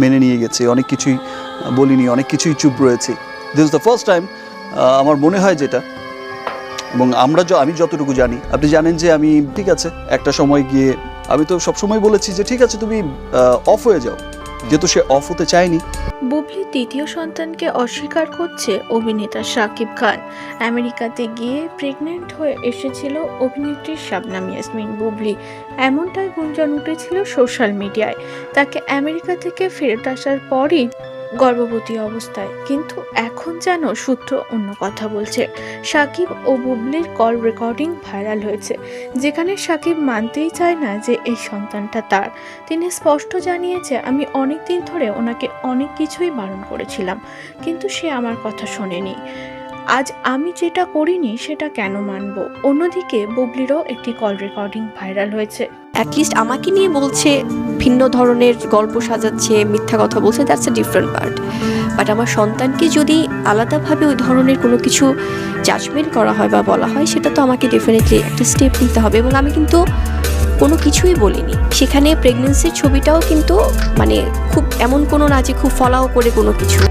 মেনে নিয়ে গেছি, অনেক কিছুই বলিনি, অনেক কিছুই চুপ রয়েছি। This is the first time আমার মনে হয় যেটা, এবং আমি যতটুকু জানি, আপনি জানেন যে আমি ঠিক আছে একটা সময় গিয়ে আমি তো সবসময় বলেছি যে ঠিক আছে তুমি অফ হয়ে যাও, যেহেতু সে অফ হতে চায়নি। বুবলির দ্বিতীয় সন্তানকে অস্বীকার করছে অভিনেতা শাকিব খান। আমেরিকাতে গিয়ে প্রেগনেন্ট হয়ে এসেছিল অভিনেত্রী শাবনাম ইয়াসমিন বুবলি, এমনটাই গুঞ্জন উঠেছিল সোশ্যাল মিডিয়ায়। তাকে আমেরিকা থেকে ফেরত আসার পরই গর্ভবতী অবস্থায়, কিন্তু এখন যেন সূত্র অন্য কথা বলছে। শাকিব ও বুবলির কল রেকর্ডিং ভাইরাল হয়েছে, যেখানে শাকিব মানতেই চায় না যে এই সন্তানটা তার। তিনি স্পষ্ট জানিয়েছে, আমি অনেক দিন ধরে ওনাকে অনেক কিছুই বারণ করেছিলাম, কিন্তু সে আমার কথা শোনেনি। আজ আমি যেটা করিনি সেটা কেন মানব? অন্যদিকে বুবলিরও একটি কল রেকর্ডিং ভাইরাল হয়েছে। অ্যাটলিস্ট আমাকে নিয়ে বলছে, ভিন্ন ধরনের গল্প সাজাচ্ছে, মিথ্যা কথা বলছে, that's a different part. But আমার সন্তানকে যদি আলাদাভাবে ওই ধরনের কোনো কিছু জাজমেন্ট করা হয় বা বলা হয়, সেটা তো আমাকে ডেফিনেটলি একটা স্টেপ নিতে হবে। এবং আমি কিন্তু কোনো কিছুই বলিনি সেখানে। প্রেগনেন্সির ছবিটাও কিন্তু মানে খুব এমন কোনো না যে খুব ফলাও করে কোনো কিছু।